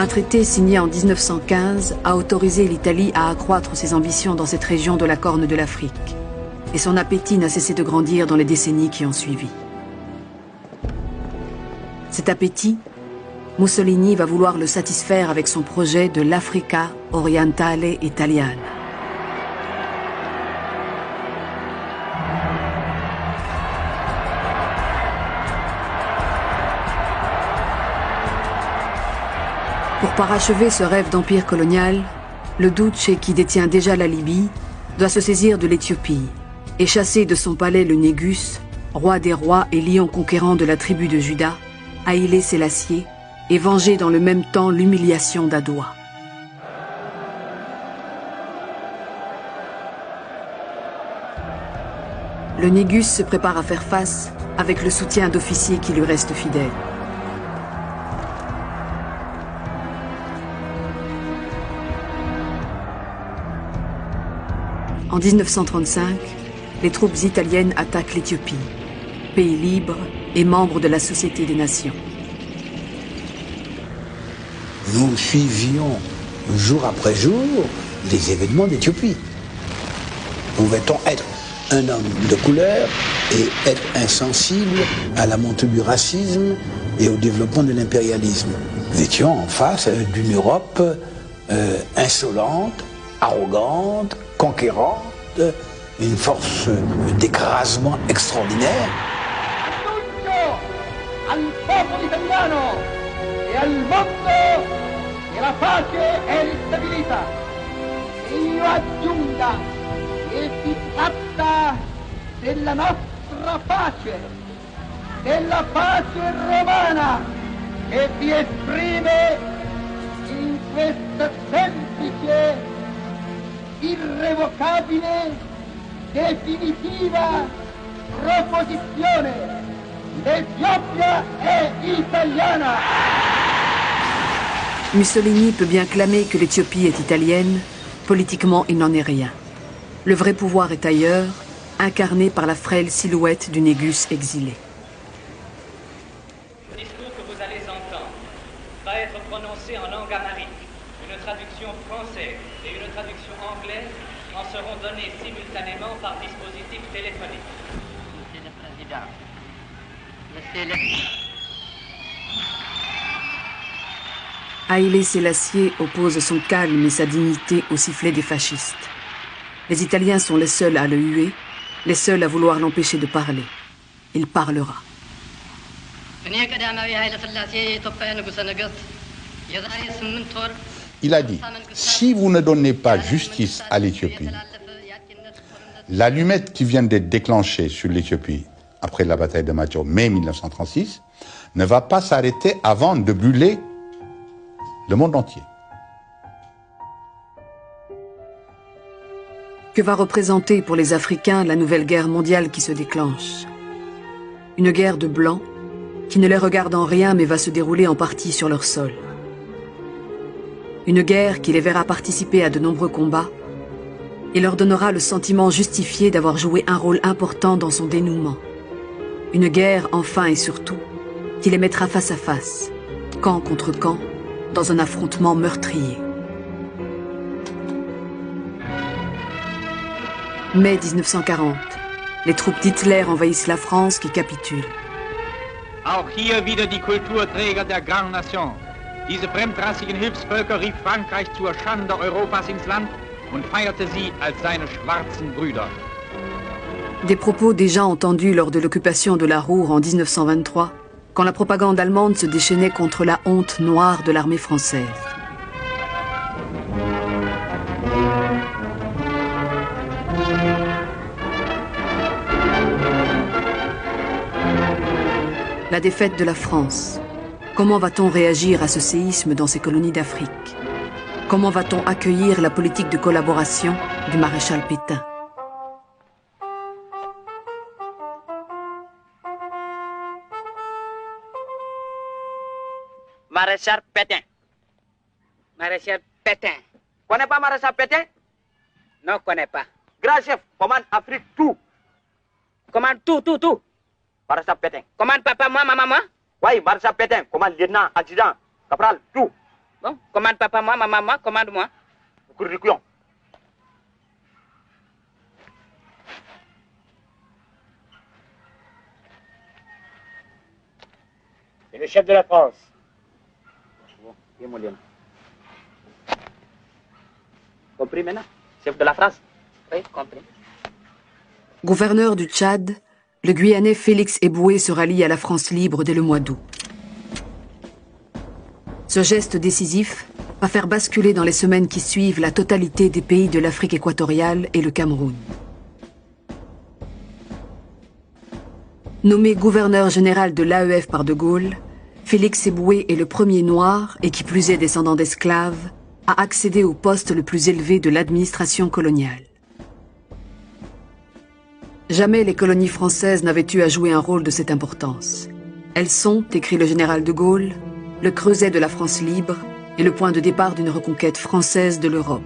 Un traité signé en 1915 a autorisé l'Italie à accroître ses ambitions dans cette région de la Corne de l'Afrique. Et son appétit n'a cessé de grandir dans les décennies qui ont suivi. Cet appétit, Mussolini va vouloir le satisfaire avec son projet de l'Africa Orientale Italiana. Pour parachever ce rêve d'empire colonial, le Duce, qui détient déjà la Libye, doit se saisir de l'Éthiopie et chasser de son palais le Négus, roi des rois et lion conquérant de la tribu de Juda, Haïlé Sélassié, et venger dans le même temps l'humiliation d'Adoua. Le Négus se prépare à faire face avec le soutien d'officiers qui lui restent fidèles. En 1935, les troupes italiennes attaquent l'Éthiopie, pays libre et membre de la Société des Nations. Nous suivions jour après jour les événements d'Éthiopie. Pouvait-on être un homme de couleur et être insensible à la montée du racisme et au développement de l'impérialisme? Nous étions en face d'une Europe insolente, arrogante, conquérante, une force d'écrasement extraordinaire. Al popolo italiano e al mondo che la pace e la stabilità. E io aggiunga che si tratta della nostra pace, della pace romana, che si esprime in questa semplice, irrevocabile, definitiva proposizione. L'Éthiopie est italiana. Mussolini peut bien clamer que l'Éthiopie est italienne, politiquement il n'en est rien. Le vrai pouvoir est ailleurs, incarné par la frêle silhouette du Négus exilé. Le discours que vous allez entendre va être prononcé en langue amharique. Une traduction française et une traduction anglaise en seront données simultanément par dispositif téléphonique. Monsieur le Président. Haïlé Sélassié oppose son calme et sa dignité au sifflet des fascistes. Les Italiens sont les seuls à le huer, les seuls à vouloir l'empêcher de parler. Il parlera. Il a dit, si vous ne donnez pas justice à l'Éthiopie, l'allumette qui vient d'être déclenchée sur l'Éthiopie après la bataille de Majo, mai 1936, ne va pas s'arrêter avant de brûler le monde entier. Que va représenter pour les Africains la nouvelle guerre mondiale qui se déclenche? Une guerre de blancs qui ne les regarde en rien mais va se dérouler en partie sur leur sol. Une guerre qui les verra participer à de nombreux combats et leur donnera le sentiment justifié d'avoir joué un rôle important dans son dénouement. Une guerre, enfin et surtout, qui les mettra face à face, camp contre camp, dans un affrontement meurtrier. Mai 1940, les troupes d'Hitler envahissent la France qui capitule. Auch hier wieder die Kulturträger der Grande Nation. Diese fremdrassigen Hilfsvölker rief Frankreich zur Schande Europas ins Land und feierte sie als seine schwarzen Brüder. Des propos déjà entendus lors de l'occupation de la Ruhr en 1923, quand la propagande allemande se déchaînait contre la honte noire de l'armée française. La défaite de la France. Comment va-t-on réagir à ce séisme dans ces colonies d'Afrique? Comment va-t-on accueillir la politique de collaboration du maréchal Pétain? Maréchal Pétain. Maréchal Pétain. Connais pas Maréchal Pétain? Non, connais pas. Grand chef, commande Afrique tout. Commande tout. Maréchal Pétain. Commande papa, moi, maman, moi? Oui, Maréchal Pétain. Commande lieutenant, adjudant, capral, tout. Bon, commande papa moi, maman moi, commande moi. Au cours du couillon. C'est le chef de la France. Bon, il est mon lion. Compris maintenant? Chef de la France? Oui, compris. Gouverneur du Tchad, le Guyanais Félix Éboué se rallie à la France libre dès le mois d'août. Ce geste décisif va faire basculer dans les semaines qui suivent la totalité des pays de l'Afrique équatoriale et le Cameroun. Nommé gouverneur général de l'AEF par De Gaulle, Félix Éboué est le premier noir, et qui plus est descendant d'esclaves, à accéder au poste le plus élevé de l'administration coloniale. Jamais les colonies françaises n'avaient eu à jouer un rôle de cette importance. Elles sont, écrit le général de Gaulle, le creuset de la France libre et le point de départ d'une reconquête française de l'Europe.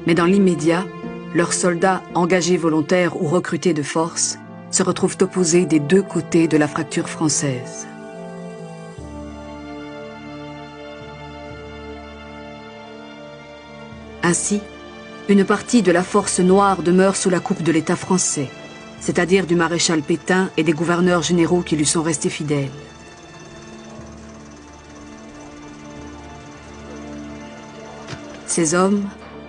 Mais dans l'immédiat, leurs soldats, engagés volontaires ou recrutés de force, se retrouvent opposés des deux côtés de la fracture française. Ainsi, une partie de la force noire demeure sous la coupe de l'État français, c'est-à-dire du maréchal Pétain et des gouverneurs généraux qui lui sont restés fidèles. Ces hommes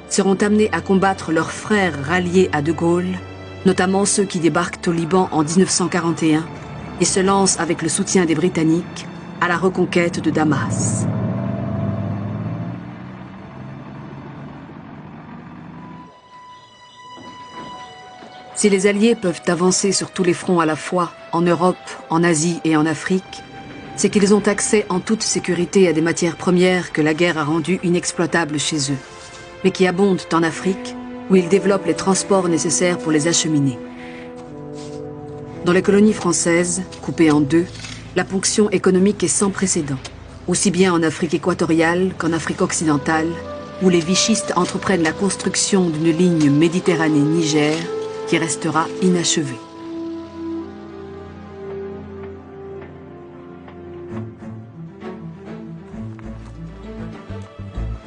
seront amenés à combattre leurs frères ralliés à De Gaulle, notamment ceux qui débarquent au Liban en 1941 et se lancent avec le soutien des Britanniques à la reconquête de Damas. Si les Alliés peuvent avancer sur tous les fronts à la fois, en Europe, en Asie et en Afrique, c'est qu'ils ont accès en toute sécurité à des matières premières que la guerre a rendues inexploitables chez eux, mais qui abondent en Afrique, où ils développent les transports nécessaires pour les acheminer. Dans les colonies françaises, coupées en deux, la ponction économique est sans précédent, aussi bien en Afrique équatoriale qu'en Afrique occidentale, où les vichistes entreprennent la construction d'une ligne Méditerranée-Niger qui restera inachevée.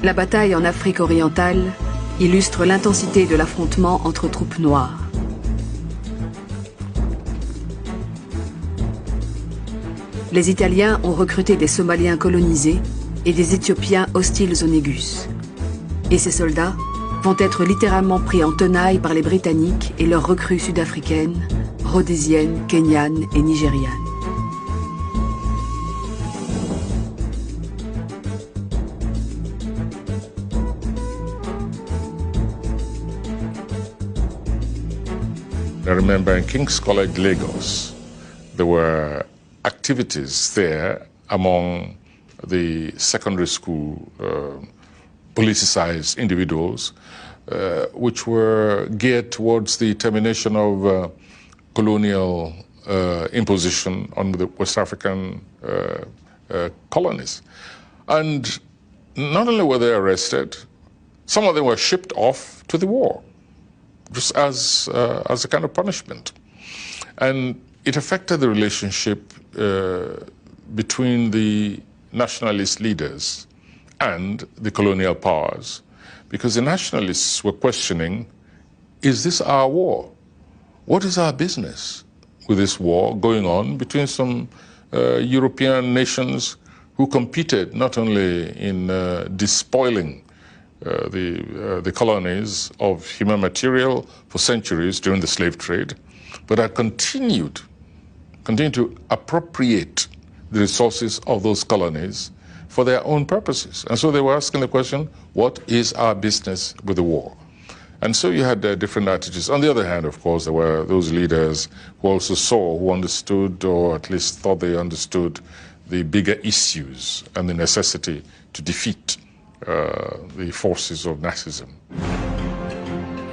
La bataille en Afrique orientale illustre l'intensité de l'affrontement entre troupes noires. Les Italiens ont recruté des Somaliens colonisés et des Éthiopiens hostiles au Négus. Et ces soldats vont être littéralement pris en tenaille par les Britanniques et leurs recrues sud-africaines, rhodésiennes, kenyanes et nigérianes. I remember in King's College, Lagos, there were activities there among the secondary school politicized individuals, which were geared towards the termination of colonial imposition on the West African colonies. And not only were they arrested, some of them were shipped off to the war, just as a kind of punishment. And it affected the relationship between the nationalist leaders and the colonial powers, because the nationalists were questioning, is this our war? What is our business with this war going on between some European nations who competed not only in despoiling the colonies of human material for centuries during the slave trade, but are continue to appropriate the resources of those colonies for their own purposes. And so they were asking the question, what is our business with the war? And so you had different attitudes. On the other hand, of course, there were those leaders who also saw, who understood, or at least thought they understood, the bigger issues and the necessity to defeat the forces of Nazism.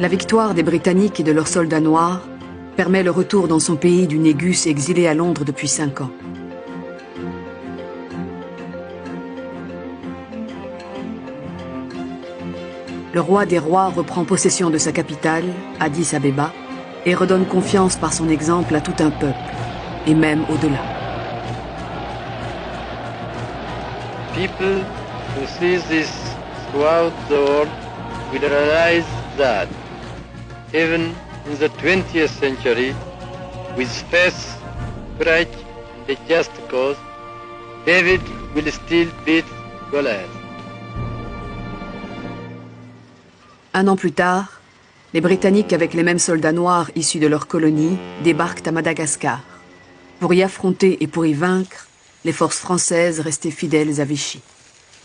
La victoire des Britanniques et de leurs soldats noirs permet le retour dans son pays du Négus exilé à Londres depuis 5 ans. Le roi des rois reprend possession de sa capitale, Addis Abeba, et redonne confiance par son exemple à tout un peuple, et même au-delà. People to see this throughout the world, we realize that even in the 20th century, with faith, courage, and a just cause, David will still beat Goliath. Un an plus tard, les Britanniques, avec les mêmes soldats noirs issus de leur colonie, débarquent à Madagascar. Pour y affronter et pour y vaincre, les forces françaises restaient fidèles à Vichy.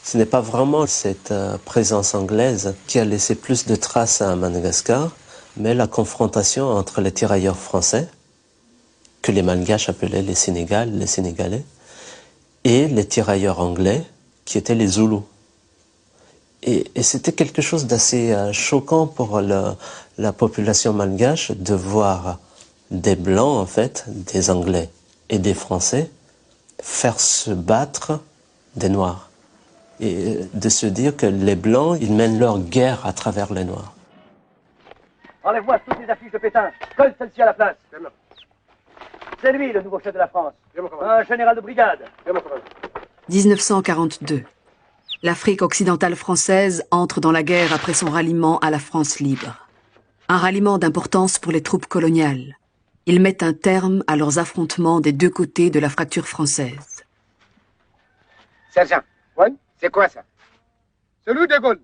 Ce n'est pas vraiment cette présence anglaise qui a laissé plus de traces à Madagascar, mais la confrontation entre les tirailleurs français, que les Malgaches appelaient les Sénégalais, et les tirailleurs anglais, qui étaient les Zoulous. Et c'était quelque chose d'assez choquant pour la population malgache de voir des Blancs, en fait, des Anglais et des Français, faire se battre des Noirs. Et de se dire que les Blancs, ils mènent leur guerre à travers les Noirs. Enlève-moi toutes les affiches de Pétain. Colle celle-ci à la place. C'est lui, le nouveau chef de la France. Un général de brigade. 1942. L'Afrique occidentale française entre dans la guerre après son ralliement à la France libre. Un ralliement d'importance pour les troupes coloniales. Ils mettent un terme à leurs affrontements des deux côtés de la fracture française. Sergent, oui? C'est quoi ça? C'est Louis de Gaulle.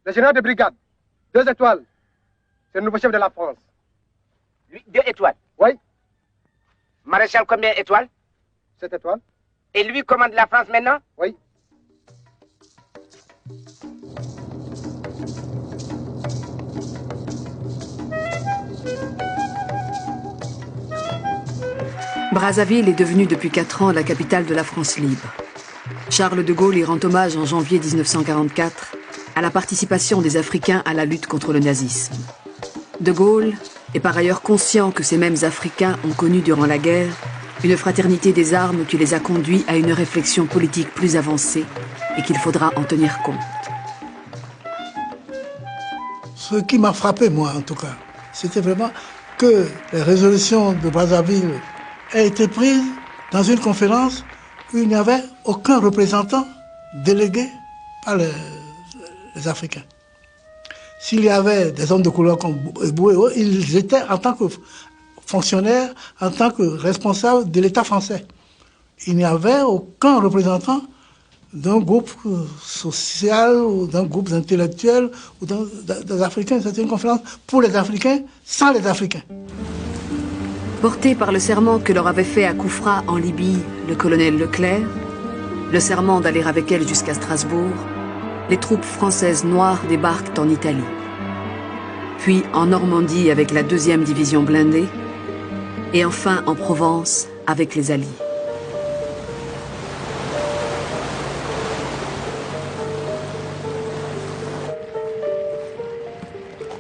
Le général de brigade. 2 étoiles. C'est le nouveau chef de la France. Lui, 2 étoiles? Oui. Maréchal, combien d'étoiles? 7 étoiles. Et lui commande la France maintenant? Oui. Brazzaville est devenue depuis 4 ans la capitale de la France libre. Charles de Gaulle y rend hommage en janvier 1944 à la participation des Africains à la lutte contre le nazisme. De Gaulle est par ailleurs conscient que ces mêmes Africains ont connu durant la guerre une fraternité des armes qui les a conduits à une réflexion politique plus avancée et qu'il faudra en tenir compte. Ce qui m'a frappé, moi en tout cas, c'était vraiment que les résolutions de Brazzaville aient été prises dans une conférence où il n'y avait aucun représentant délégué par les Africains. S'il y avait des hommes de couleur comme Bouéo, ils étaient en tant que fonctionnaires, en tant que responsables de l'État français. Il n'y avait aucun représentant d'un groupe social ou d'un groupe intellectuel ou des Africains. C'était une conférence pour les Africains, sans les Africains. Porté par le serment que leur avait fait à Koufra en Libye le colonel Leclerc, le serment d'aller avec elle jusqu'à Strasbourg, les troupes françaises noires débarquent en Italie. Puis en Normandie avec la 2e division blindée, et enfin en Provence avec les Alliés.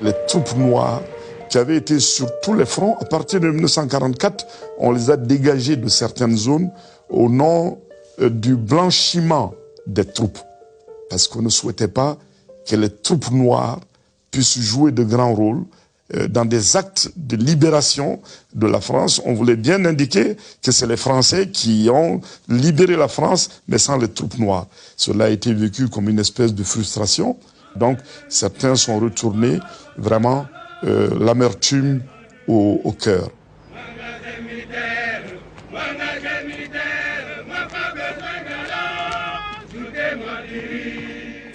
Les troupes noires qui avaient été sur tous les fronts, à partir de 1944, on les a dégagées de certaines zones au nom du blanchiment des troupes. Parce qu'on ne souhaitait pas que les troupes noires puissent jouer de grands rôles dans des actes de libération de la France. On voulait bien indiquer que c'est les Français qui ont libéré la France, mais sans les troupes noires. Cela a été vécu comme une espèce de frustration. Donc, certains sont retournés vraiment l'amertume au cœur.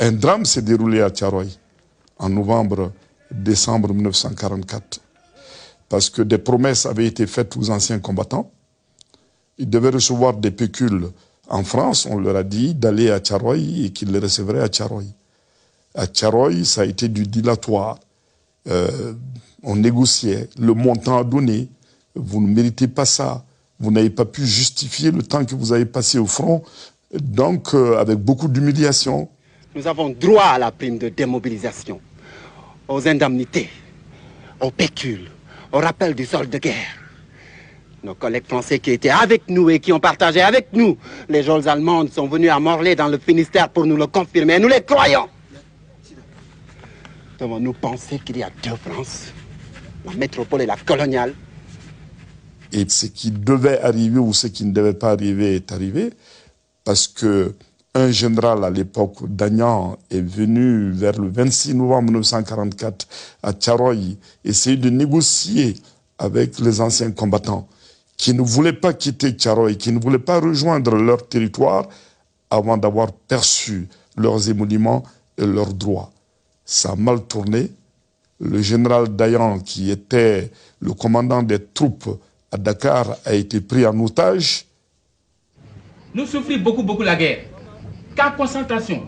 Un drame s'est déroulé à Thiaroye en décembre 1944, parce que des promesses avaient été faites aux anciens combattants. Ils devaient recevoir des pécules en France. On leur a dit d'aller à Thiaroye et qu'ils les recevraient à Thiaroye. À Thiaroye, ça a été du dilatoire. On négociait, le montant à donner. Vous ne méritez pas ça. Vous n'avez pas pu justifier le temps que vous avez passé au front. Donc, avec beaucoup d'humiliation. Nous avons droit à la prime de démobilisation, aux indemnités, aux pécules, au rappel du solde de guerre. Nos collègues français qui étaient avec nous et qui ont partagé avec nous les geôles allemandes sont venus à Morlaix dans le Finistère pour nous le confirmer. Nous les croyons. Devons-nous penser qu'il y a 2 France, la métropole et la coloniale? Et ce qui devait arriver ou ce qui ne devait pas arriver est arrivé, parce que Un général à l'époque, Dagnan, est venu vers le 26 novembre 1944 à Tcharoy essayer de négocier avec les anciens combattants qui ne voulaient pas quitter Tcharoy, qui ne voulaient pas rejoindre leur territoire avant d'avoir perçu leurs émoluments et leurs droits. Ça a mal tourné. Le général Dayan, qui était le commandant des troupes à Dakar, a été pris en otage. Nous souffrons beaucoup la guerre. Camp concentration.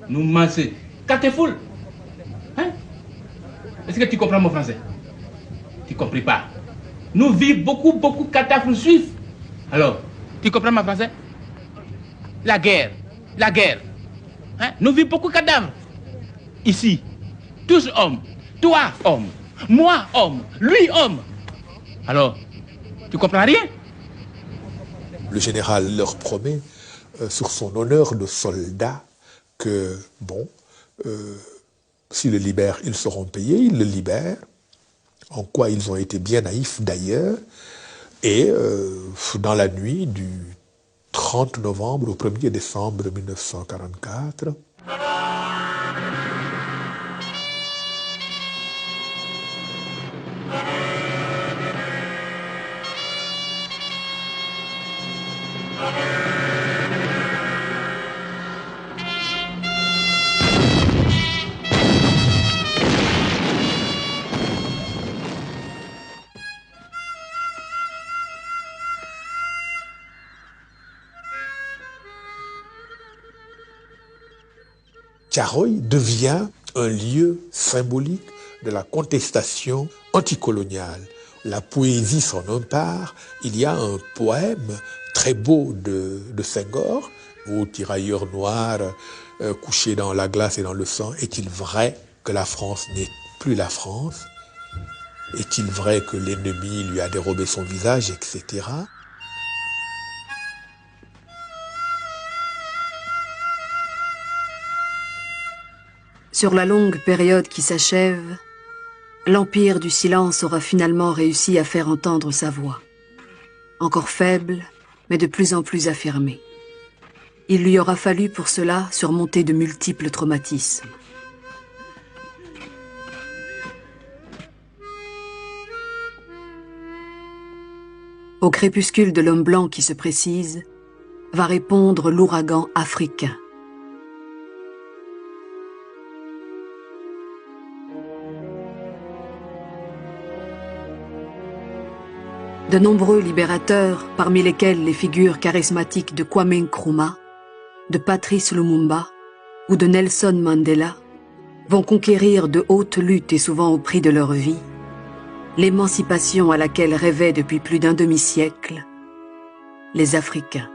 Nous mangeons. Catéfoule. Hein? Est-ce que tu comprends mon français? Tu ne comprends pas. Nous vivons beaucoup catastrophes juifs. Alors, tu comprends mon français? La guerre. Hein? Nous vivons beaucoup de cadavres. Ici, tous hommes. Toi, homme. Moi, homme. Lui, homme. Alors, tu comprends rien? Le général leur promet, sur son honneur de soldat, que, bon, s'ils le libèrent, ils seront payés, ils le libèrent, en quoi ils ont été bien naïfs d'ailleurs, et dans la nuit du 30 novembre au 1er décembre 1944, Tcharoy devient un lieu symbolique de la contestation anticoloniale. La poésie s'en empare. Il y a un poème très beau de Senghor, ô tirailleur noir, couché dans la glace et dans le sang. Est-il vrai que la France n'est plus la France? Est-il vrai que l'ennemi lui a dérobé son visage, etc. Sur la longue période qui s'achève, l'Empire du silence aura finalement réussi à faire entendre sa voix. Encore faible, mais de plus en plus affirmée. Il lui aura fallu pour cela surmonter de multiples traumatismes. Au crépuscule de l'homme blanc qui se précise, va répondre l'ouragan africain. De nombreux libérateurs, parmi lesquels les figures charismatiques de Kwame Nkrumah, de Patrice Lumumba ou de Nelson Mandela, vont conquérir de hautes luttes et souvent au prix de leur vie, l'émancipation à laquelle rêvaient depuis plus d'un demi-siècle les Africains.